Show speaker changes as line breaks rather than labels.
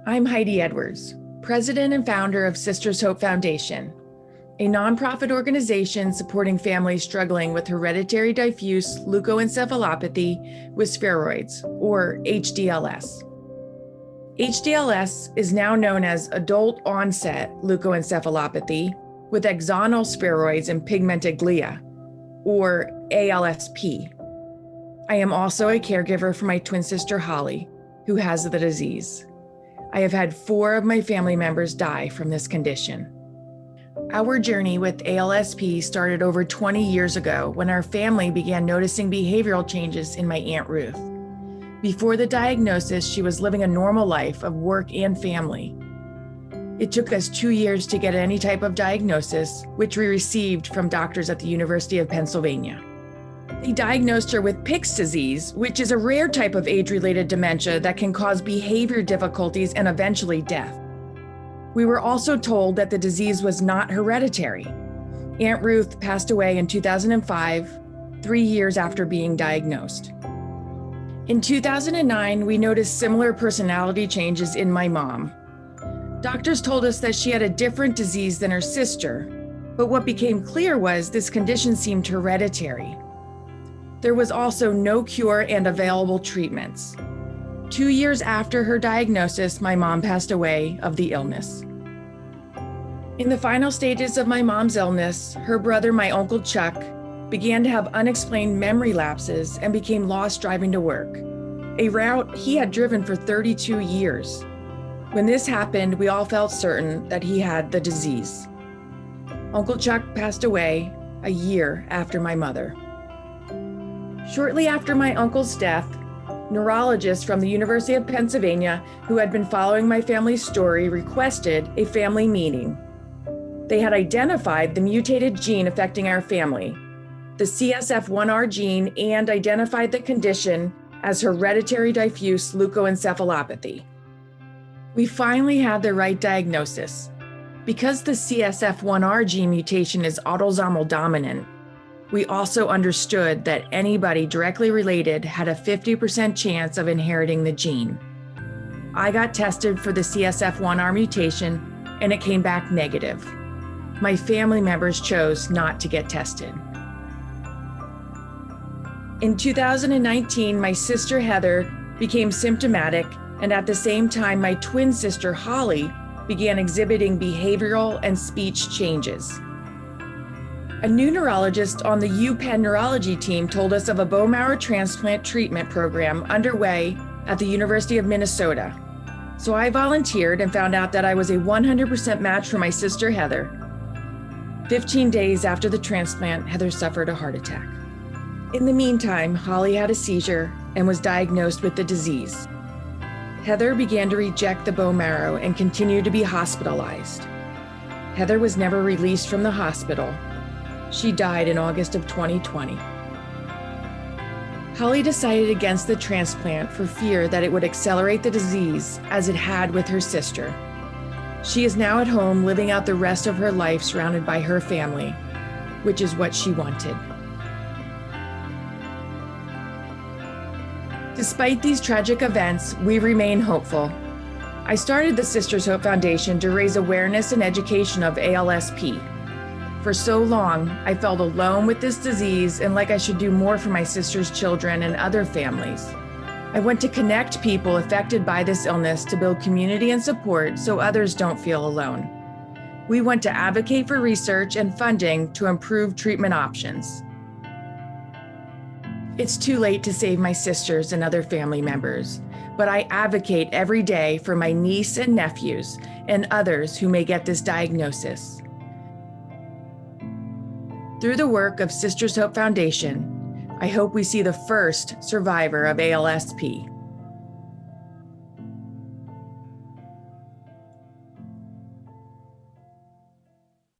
I'm Heidi Edwards, president and founder of Sisters Hope Foundation, a nonprofit organization supporting families struggling with hereditary diffuse leukoencephalopathy with spheroids, or HDLS. HDLS is now known as adult onset leukoencephalopathy with axonal spheroids and pigmented glia, or ALSP. I am also a caregiver for my twin sister Holly, who has the disease. I have had 4 of my family members die from this condition. Our journey with ALSP started over 20 years ago when our family began noticing behavioral changes in my Aunt Ruth. Before the diagnosis, she was living a normal life of work and family. It took us 2 years to get any type of diagnosis, which we received from doctors at the University of Pennsylvania. They diagnosed her with Pick's disease, which is a rare type of age-related dementia that can cause behavior difficulties and eventually death. We were also told that the disease was not hereditary. Aunt Ruth passed away in 2005, 3 years after being diagnosed. In 2009, we noticed similar personality changes in my mom. Doctors told us that she had a different disease than her sister, but what became clear was this condition seemed hereditary. There was also no cure and available treatments. 2 years after her diagnosis, my mom passed away of the illness. In the final stages of my mom's illness, her brother, my Uncle Chuck, began to have unexplained memory lapses and became lost driving to work, a route he had driven for 32 years. When this happened, we all felt certain that he had the disease. Uncle Chuck passed away a year after my mother. Shortly after my uncle's death, neurologists from the University of Pennsylvania who had been following my family's story requested a family meeting. They had identified the mutated gene affecting our family, the CSF1R gene, and identified the condition as hereditary diffuse leukoencephalopathy. We finally had the right diagnosis. Because the CSF1R gene mutation is autosomal dominant, we also understood that anybody directly related had a 50% chance of inheriting the gene. I got tested for the CSF1R mutation and it came back negative. My family members chose not to get tested. In 2019, my sister Heather became symptomatic, and at the same time, my twin sister Holly began exhibiting behavioral and speech changes. A new neurologist on the UPenn neurology team told us of a bone marrow transplant treatment program underway at the University of Minnesota. So I volunteered and found out that I was a 100% match for my sister Heather. 15 days after the transplant, Heather suffered a heart attack. In the meantime, Holly had a seizure and was diagnosed with the disease. Heather began to reject the bone marrow and continued to be hospitalized. Heather was never released from the hospital. She died in August of 2020. Holly decided against the transplant for fear that it would accelerate the disease as it had with her sister. She is now at home living out the rest of her life surrounded by her family, which is what she wanted. Despite these tragic events, we remain hopeful. I started the Sisters Hope Foundation to raise awareness and education of ALSP. For so long, I felt alone with this disease and like I should do more for my sister's children and other families. I want to connect people affected by this illness to build community and support so others don't feel alone. We want to advocate for research and funding to improve treatment options. It's too late to save my sisters and other family members, but I advocate every day for my niece and nephews and others who may get this diagnosis. Through the work of Sisters Hope Foundation, I hope we see the first survivor of ALSP.